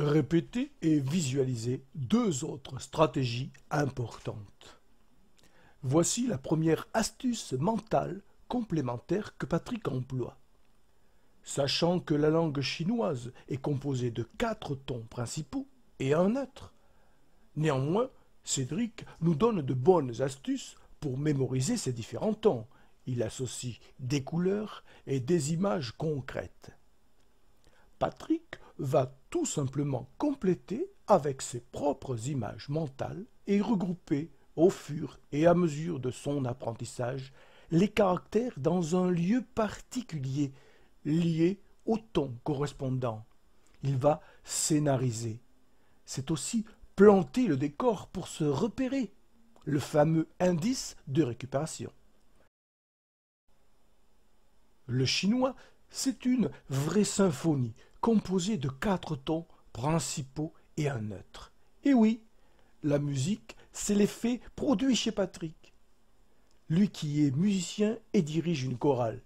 Répétez et visualisez deux autres stratégies importantes. Voici la première astuce mentale complémentaire que Patrick emploie. Sachant que la langue chinoise est composée de 4 tons principaux et un neutre, néanmoins, Cédric nous donne de bonnes astuces pour mémoriser ces différents tons. Il associe des couleurs et des images concrètes. Patrick va tout simplement compléter avec ses propres images mentales et regrouper au fur et à mesure de son apprentissage les caractères dans un lieu particulier lié au ton correspondant. Il va scénariser. C'est aussi planter le décor pour se repérer, le fameux indice de récupération. Le chinois, c'est une vraie symphonie composée de 4 tons principaux et un neutre. Et oui, la musique, c'est l'effet produit chez Patrick, lui qui est musicien et dirige une chorale.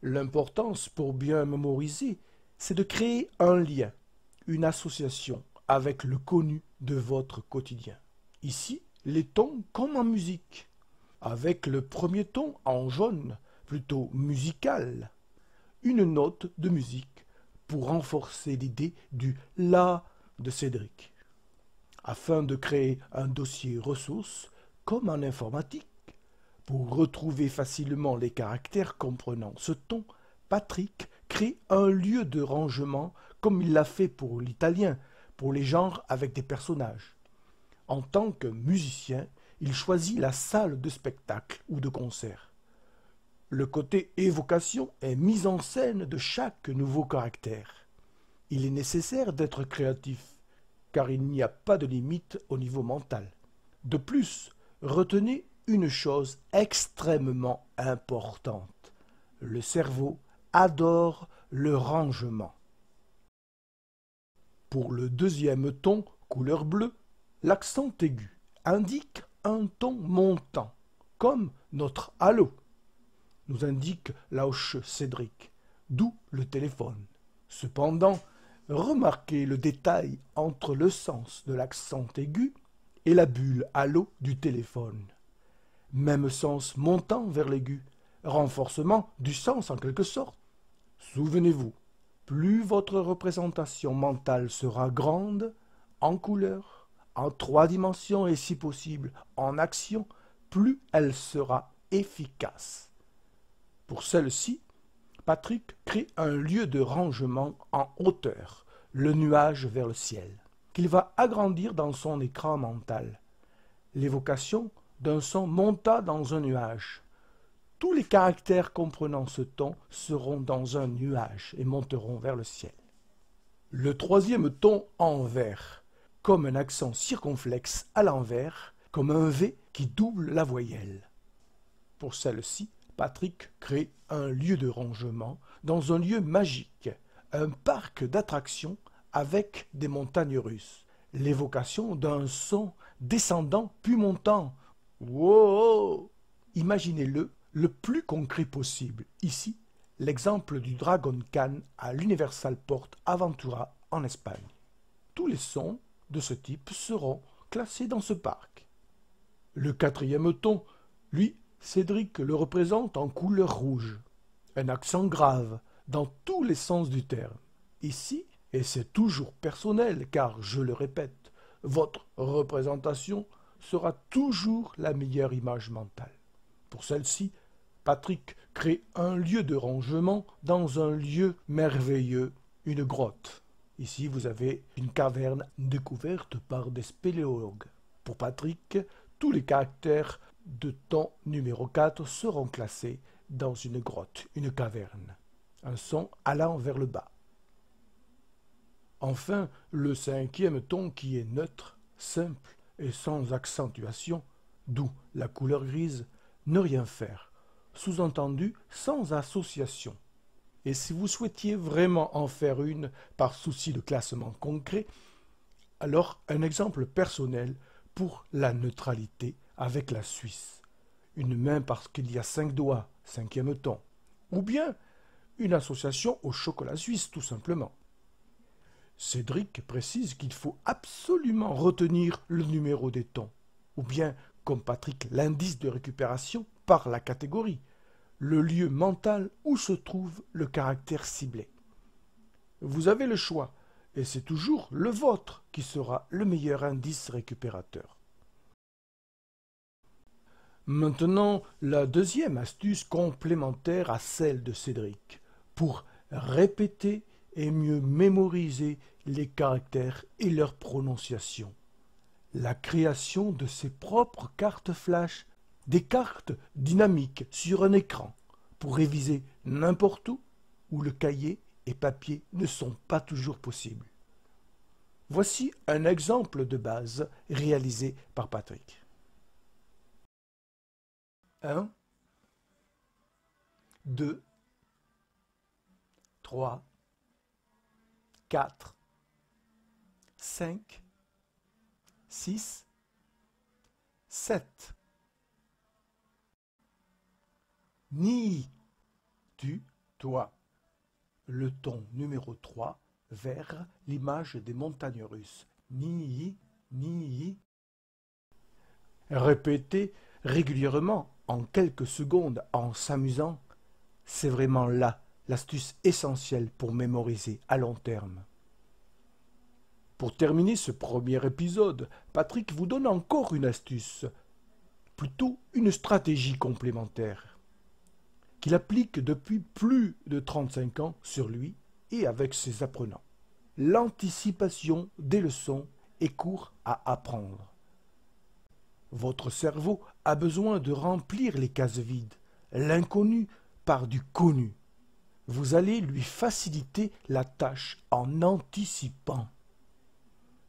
L'importance pour bien mémoriser, c'est de créer un lien, une association avec le connu de votre quotidien. Ici, les tons comme en musique, avec le premier ton en jaune, plutôt musical, une note de musique pour renforcer l'idée du « la » de Cédric, afin de créer un dossier ressources comme en informatique. Pour retrouver facilement les caractères comprenant ce ton, Patrick crée un lieu de rangement comme il l'a fait pour l'italien, pour les genres avec des personnages. En tant que musicien, il choisit la salle de spectacle ou de concert. Le côté évocation est mise en scène de chaque nouveau caractère. Il est nécessaire d'être créatif, car il n'y a pas de limite au niveau mental. De plus, retenez une chose extrêmement importante. Le cerveau adore le rangement. Pour le deuxième ton, couleur bleue, l'accent aigu indique un ton montant, comme notre « allô » nous indique Lausch Cédric, d'où le téléphone. Cependant, remarquez le détail entre le sens de l'accent aigu et la bulle « allô » du téléphone. Même sens montant vers l'aigu, renforcement du sens en quelque sorte. Souvenez-vous, plus votre représentation mentale sera grande, en couleur, en 3 dimensions et si possible en action, plus elle sera efficace. Pour celle-ci, Patrick crée un lieu de rangement en hauteur, le nuage vers le ciel, qu'il va agrandir dans son écran mental. L'évocation d'un son monta dans un nuage. Tous les caractères comprenant ce ton seront dans un nuage et monteront vers le ciel. Le troisième ton en vert, comme un accent circonflexe à l'envers, comme un V qui double la voyelle. Pour celle-ci, Patrick crée un lieu de rangement dans un lieu magique, un parc d'attractions avec des montagnes russes. L'évocation d'un son descendant puis montant. Wow! Imaginez-le le plus concret possible. Ici, l'exemple du Dragon Khan à l'Universal Port Aventura en Espagne. Tous les sons de ce type seront classés dans ce parc. Le quatrième ton, lui, Cédric le représente en couleur rouge. Un accent grave dans tous les sens du terme. Ici, et c'est toujours personnel car, je le répète, votre représentation sera toujours la meilleure image mentale. Pour celle-ci, Patrick crée un lieu de rangement dans un lieu merveilleux, une grotte. Ici, vous avez une caverne découverte par des spéléologues. Pour Patrick, tous les caractères de ton numéro 4 seront classés dans une grotte, une caverne. Un son allant vers le bas. Enfin, le cinquième ton qui est neutre, simple et sans accentuation, d'où la couleur grise, ne rien faire, sous-entendu sans association. Et si vous souhaitiez vraiment en faire une par souci de classement concret, alors un exemple personnel pour la neutralité avec la Suisse. Une main parce qu'il y a 5 doigts, 5e ton. Ou bien une association au chocolat suisse, tout simplement. Cédric précise qu'il faut absolument retenir le numéro des tons, ou bien, comme Patrick, l'indice de récupération par la catégorie, le lieu mental où se trouve le caractère ciblé. Vous avez le choix, et c'est toujours le vôtre qui sera le meilleur indice récupérateur. Maintenant, la deuxième astuce complémentaire à celle de Cédric, pour répéter et mieux mémoriser les caractères et leur prononciation. La création de ses propres cartes flash, des cartes dynamiques sur un écran, pour réviser n'importe où le cahier et papier ne sont pas toujours possibles. Voici un exemple de base réalisé par Patrick. 1, 2, 3, 4, 5, 6, 7. Ni, tu, toi. Le ton numéro 3 vers l'image des montagnes russes. Ni, ni. Répétez régulièrement en quelques secondes en s'amusant. C'est vraiment là l'astuce essentielle pour mémoriser à long terme. Pour terminer ce premier épisode, Patrick vous donne encore une astuce, plutôt une stratégie complémentaire, qu'il applique depuis plus de 35 ans sur lui et avec ses apprenants. L'anticipation des leçons est court à apprendre. Votre cerveau a besoin de remplir les cases vides, l'inconnu par du connu. Vous allez lui faciliter la tâche en anticipant.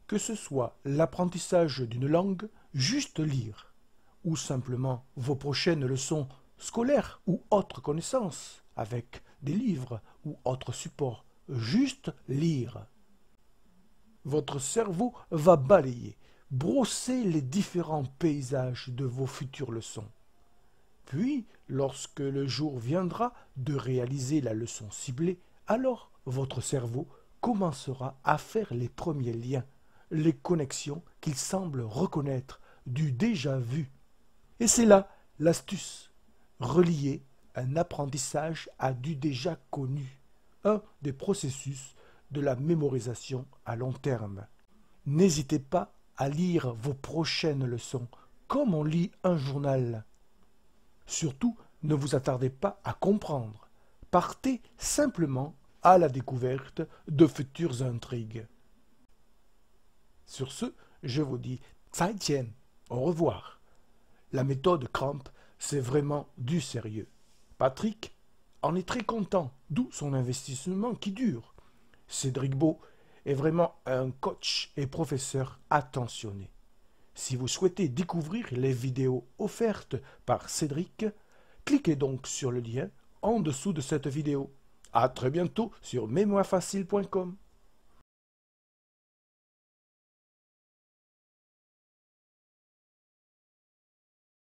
Que ce soit l'apprentissage d'une langue, juste lire, ou simplement vos prochaines leçons scolaires ou autres connaissances, avec des livres ou autres supports, juste lire. Votre cerveau va balayer, brosser les différents paysages de vos futures leçons. Puis, lorsque le jour viendra de réaliser la leçon ciblée, alors votre cerveau commencera à faire les premiers liens, les connexions qu'il semble reconnaître du déjà vu. Et c'est là l'astuce, relier un apprentissage à du déjà connu, un des processus de la mémorisation à long terme. N'hésitez pas à lire vos prochaines leçons comme on lit un journal. Surtout, ne vous attardez pas à comprendre. Partez simplement à la découverte de futures intrigues. Sur ce, je vous dis Zaijian, au revoir. La méthode Cramp, c'est vraiment du sérieux. Patrick en est très content, d'où son investissement qui dure. Cédric Beau est vraiment un coach et professeur attentionné. Si vous souhaitez découvrir les vidéos offertes par Cédric, cliquez donc sur le lien en dessous de cette vidéo. À très bientôt sur memoirefacile.com.